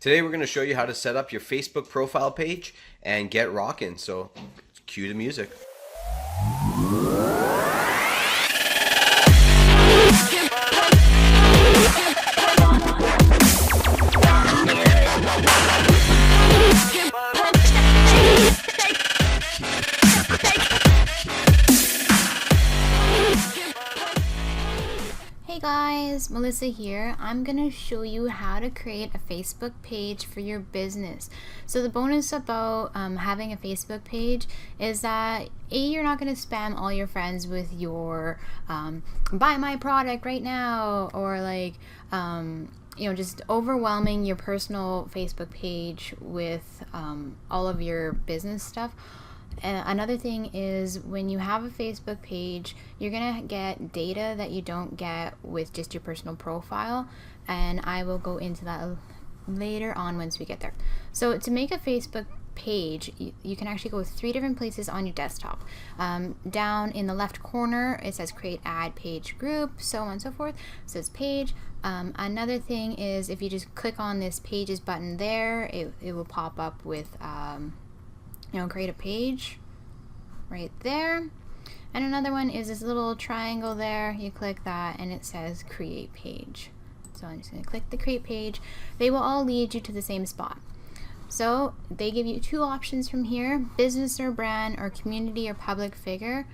Today we're going to show you how to set up your Facebook profile page and get rocking. So cue the music. Hey guys, Melissa here. I'm gonna show you how to create a Facebook page for your business. So the bonus about having a Facebook page is that you're not gonna spam all your friends with your buy my product right now, or like just overwhelming your personal Facebook page with all of your business stuff. Another thing is, when you have a Facebook page, you're gonna get data that you don't get with just your personal profile, and I will go into that later on once we get there. So to make a Facebook page, you can actually go 3 different places on your desktop. Down in the left corner it says create ad page group, so on and so forth. It says page. Another thing is, if you just click on this pages button there, it will pop up with create a page right there. And another one is this little triangle there. You click that and it says create page. So I'm just going to click the create page. They will all lead you to the same spot. So they give you 2 options from here: business or brand, or community or public figure.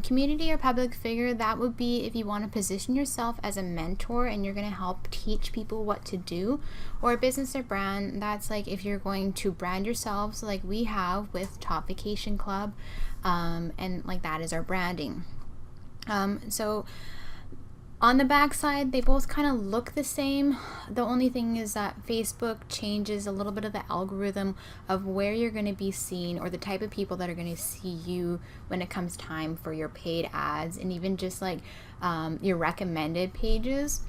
Community or public figure, that would be if you want to position yourself as a mentor and you're going to help teach people what to do. Or business or brand, that's like if you're going to brand yourselves, like we have with Top Vacation Club, and like that is our branding. So on the back side, they both kind of look the same. The only thing is that Facebook changes a little bit of the algorithm of where you're going to be seen, or the type of people that are going to see you when it comes time for your paid ads, and even just like your recommended pages.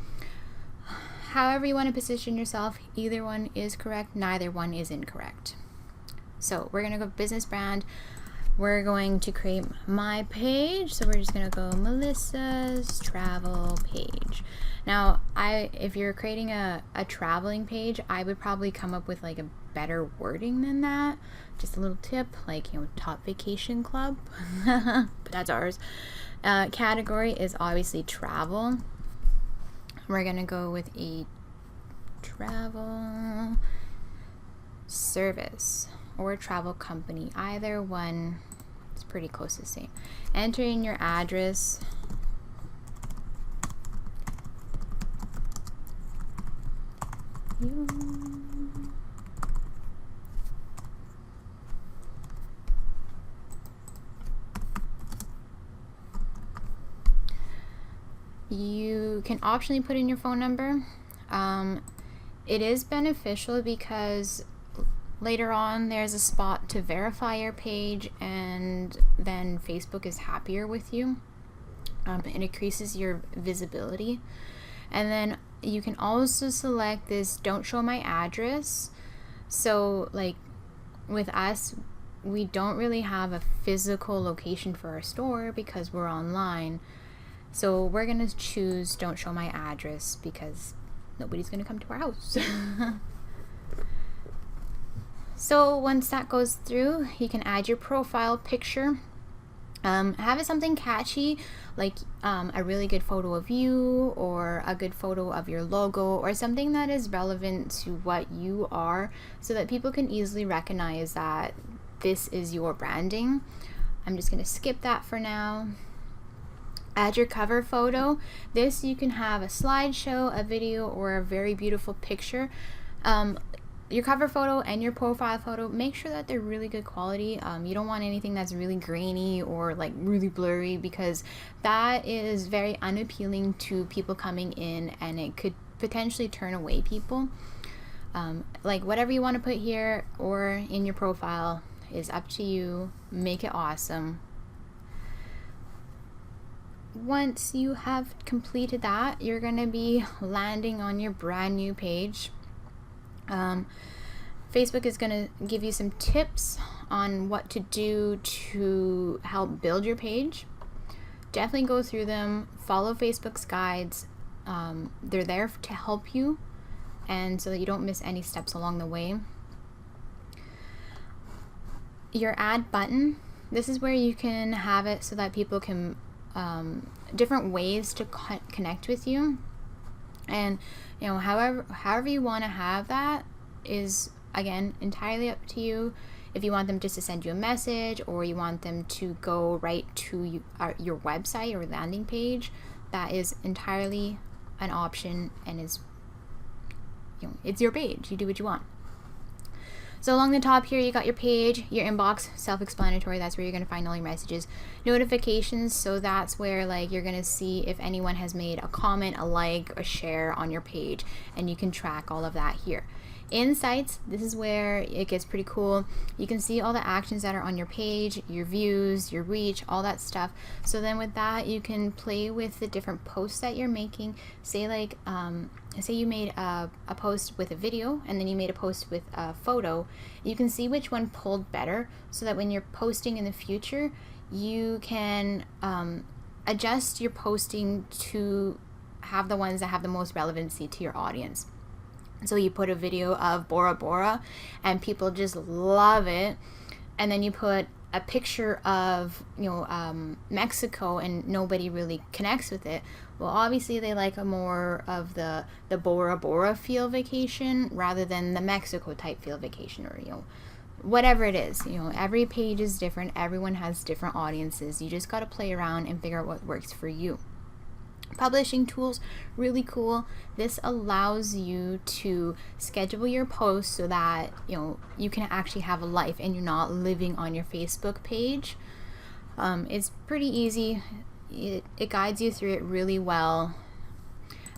However you want to position yourself, either one is correct, neither one is incorrect. So we're going to go business brand. We're going to create my page, so we're just going to go Melissa's travel page. Now, if you're creating a traveling page, I would probably come up with like a better wording than that. Just a little tip, like, Top Vacation Club, but that's ours. Category is obviously travel. We're going to go with a travel service or travel company. Either one is pretty close to the same. Enter in your address. You can optionally put in your phone number. It is beneficial because later on there's a spot to verify your page, and then Facebook is happier with you. It increases your visibility. And then you can also select this don't show my address. So like with us, we don't really have a physical location for our store because we're online. So we're gonna choose don't show my address because nobody's gonna come to our house. So once that goes through, you can add your profile picture. Have it something catchy, like a really good photo of you, or a good photo of your logo, or something that is relevant to what you are, so that people can easily recognize that this is your branding. I'm just going to skip that for now. Add your cover photo. This, you can have a slideshow, a video, or a very beautiful picture. Your cover photo and your profile photo, make sure that they're really good quality. You don't want anything that's really grainy or like really blurry, because that is very unappealing to people coming in, and it could potentially turn away people. Like whatever you want to put here or in your profile is up to you. Make it awesome. Once you have completed that, you're going to be landing on your brand new page. Facebook is going to give you some tips on what to do to help build your page. Definitely go through them, follow Facebook's guides. They're there to help you and so that you don't miss any steps along the way. Your add button, this is where you can have it so that people can different ways to connect with you, and you know, however you want to have that is again entirely up to you. If you want them just to send you a message, or you want them to go right to your website or landing page, that is entirely an option, and is, you know, it's your page. You do what you want. So along the top here, you got your page, your inbox, self-explanatory. That's where you're going to find all your messages. Notifications, so that's where like you're going to see if anyone has made a comment, a like, a share on your page, and you can track all of that here. Insights, this is where it gets pretty cool. You can see all the actions that are on your page, your views, your reach, all that stuff. So then with that, you can play with the different posts that you're making. Say like, say you made a post with a video, and then you made a post with a photo. You can see which one pulled better, so that when you're posting in the future, you can adjust your posting to have the ones that have the most relevancy to your audience. So you put a video of Bora Bora and people just love it, and then you put a picture of, you know, Mexico, and nobody really connects with it. Well, obviously they like a more of the Bora Bora feel vacation rather than the Mexico type feel vacation, or, you know, whatever it is. You know, every page is different. Everyone has different audiences. You just got to play around and figure out what works for you. Publishing tools, really cool. This allows you to schedule your posts so that, you know, you can actually have a life and you're not living on your Facebook page. It's pretty easy. It guides you through it really well.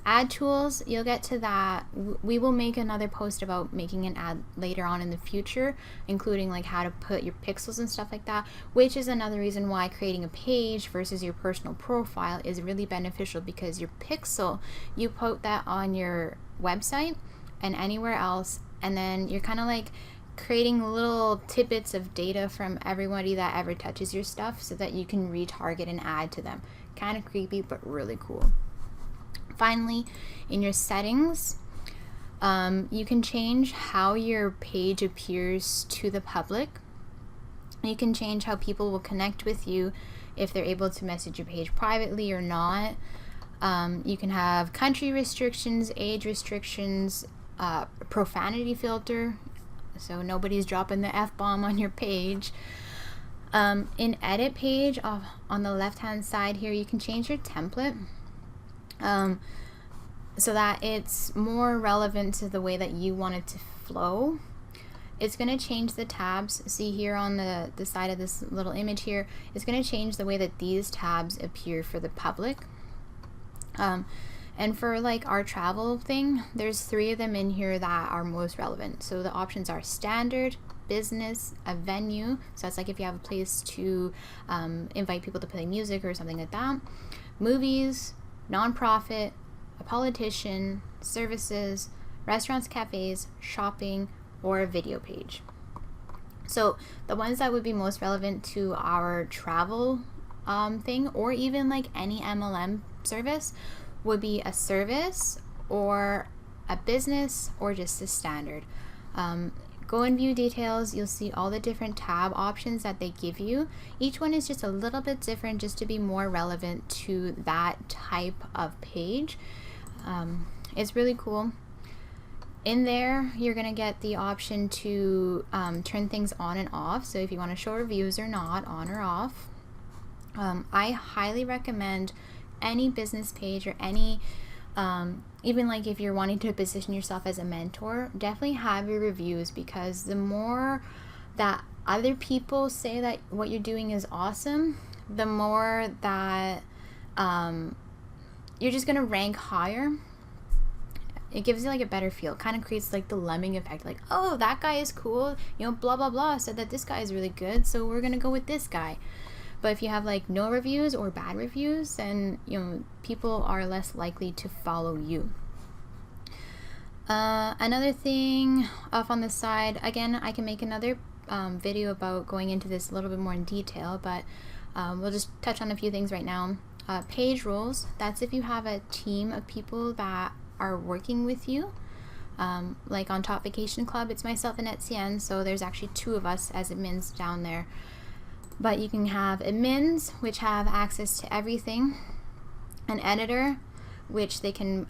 Ad tools, you'll get to that. We will make another post about making an ad later on in the future, including like how to put your pixels and stuff like that, which is another reason why creating a page versus your personal profile is really beneficial, because your pixel, you put that on your website and anywhere else, and then you're kind of like creating little tidbits of data from everybody that ever touches your stuff, so that you can retarget and add to them. Kind of creepy, but really cool. Finally, in your settings, you can change how your page appears to the public. You can change how people will connect with you, if they're able to message your page privately or not. You can have country restrictions, age restrictions, profanity filter, so nobody's dropping the F-bomb on your page. In edit page, on the left hand side here, you can change your template. So that it's more relevant to the way that you want it to flow. It's going to change the tabs. See here on the side of this little image here, it's going to change the way that these tabs appear for the public. And for like our travel thing, there's 3 of them in here that are most relevant. So the options are standard, business, a venue. So that's like if you have a place to invite people to play music or something like that. Movies, nonprofit, a politician, services, restaurants, cafes, shopping, or a video page. So the ones that would be most relevant to our travel thing, or even like any MLM service, would be a service or a business or just a standard. Go and view details. You'll see all the different tab options that they give you. Each one is just a little bit different, just to be more relevant to that type of page. It's really cool. In there, you're going to get the option to turn things on and off. So if you want to show reviews or not, on or off. I highly recommend any business page, or any even like if you're wanting to position yourself as a mentor, definitely have your reviews, because the more that other people say that what you're doing is awesome, the more that you're just going to rank higher. It gives you like a better feel. Kind of creates like the lemming effect, like, oh, that guy is cool, you know, blah blah blah said that this guy is really good, so we're gonna go with this guy. But if you have like no reviews or bad reviews, then, you know, people are less likely to follow you. Another thing off on the side, again, I can make another video about going into this a little bit more in detail, but we'll just touch on a few things right now. Page rules, that's if you have a team of people that are working with you. Like on Top Vacation Club, it's myself and Etienne, so there's actually 2 of us as admins down there. But you can have admins, which have access to everything, an editor, which they can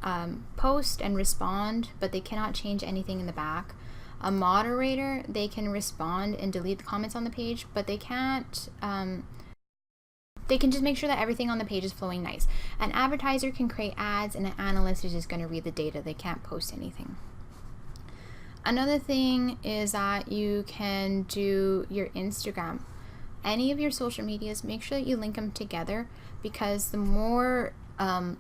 post and respond, but they cannot change anything in the back. A moderator, they can respond and delete the comments on the page, but they can't, they can just make sure that everything on the page is flowing nice. An advertiser can create ads, and an analyst is just going to read the data. They can't post anything. Another thing is that you can do your Instagram. Any of your social medias, make sure that you link them together, because the more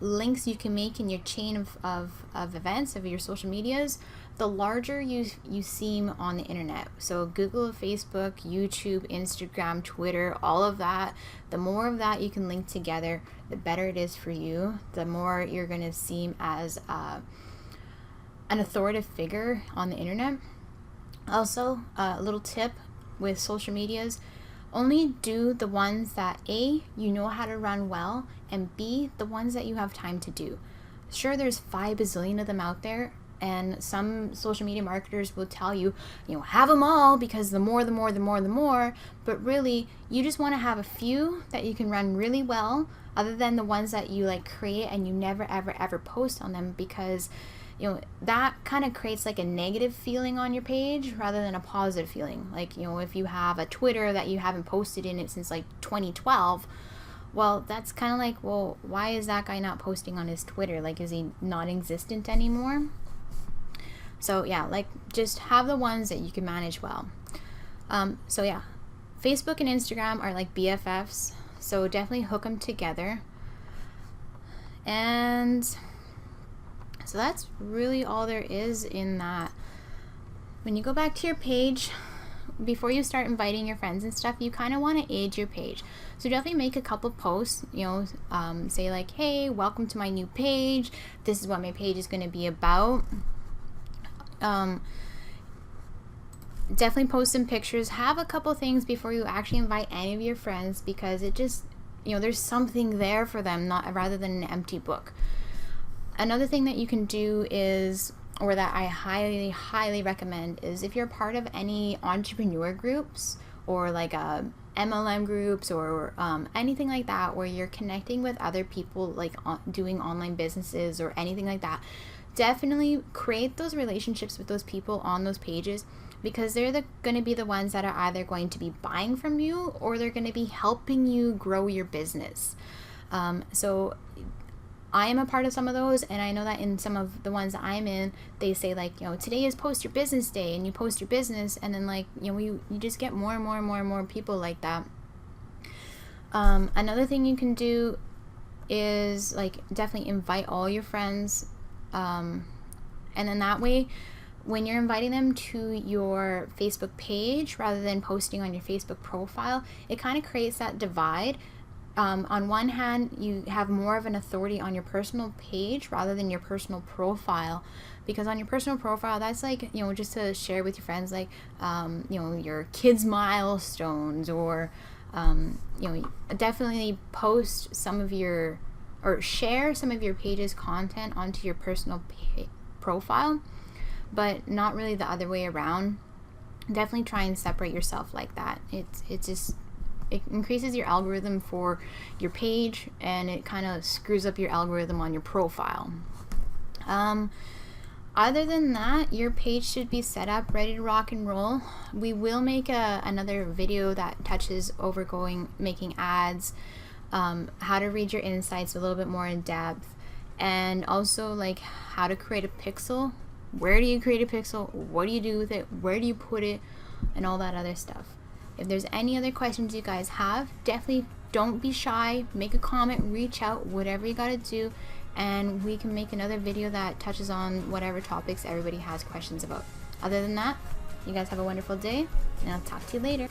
links you can make in your chain of events of your social medias, the larger you seem on the internet. So Google, Facebook, YouTube, Instagram, Twitter, all of that, the more of that you can link together, the better it is for you. The more you're going to seem as an authoritative figure on the internet. Also, a little tip with social medias: only do the ones that A, you know how to run well, and B, the ones that you have time to do. Sure, there's 5 bazillion of them out there, and some social media marketers will tell you, have them all, because the more, but really, you just want to have a few that you can run really well, other than the ones that you like create and you never ever post on them, because that kind of creates like a negative feeling on your page rather than a positive feeling. Like, if you have a Twitter that you haven't posted in it since like 2012, well, that's kind of like, well, why is that guy not posting on his Twitter? Like, is he non-existent anymore? So yeah, like, just have the ones that you can manage well. So yeah, Facebook and Instagram are like BFFs, so definitely hook them together. And so that's really all there is in that. When you go back to your page, before you start inviting your friends and stuff, you kind of want to age your page. So definitely make a couple posts, say like, hey, welcome to my new page. This is what my page is going to be about. Definitely post some pictures. Have a couple things before you actually invite any of your friends, because it just, there's something there for them, rather than an empty book. Another thing that you can do is, or that I highly recommend, is if you're part of any entrepreneur groups or like MLM groups or anything like that, where you're connecting with other people, like doing online businesses or anything like that, definitely create those relationships with those people on those pages, because they're going to be the ones that are either going to be buying from you or they're going to be helping you grow your business. So I am a part of some of those, and I know that in some of the ones that I'm in, they say like, today is post your business day, and you post your business, and then like, you just get more and more people like that. Another thing you can do is like definitely invite all your friends, and then that way, when you're inviting them to your Facebook page rather than posting on your Facebook profile, it kind of creates that divide. On one hand, you have more of an authority on your personal page rather than your personal profile, because on your personal profile, that's like, just to share with your friends, like, your kids' milestones, or, definitely post some of your, or share some of your page's content onto your personal profile, but not really the other way around. Definitely try and separate yourself like that. It increases your algorithm for your page, and it kind of screws up your algorithm on your profile. Other than that, your page should be set up, ready to rock and roll. We will make another video that touches making ads, how to read your insights a little bit more in depth, and also like how to create a pixel. Where do you create a pixel? What do you do with it? Where do you put it? And all that other stuff. If there's any other questions you guys have, definitely don't be shy. Make a comment, reach out, whatever you gotta do, and we can make another video that touches on whatever topics everybody has questions about. Other than that, you guys have a wonderful day, and I'll talk to you later.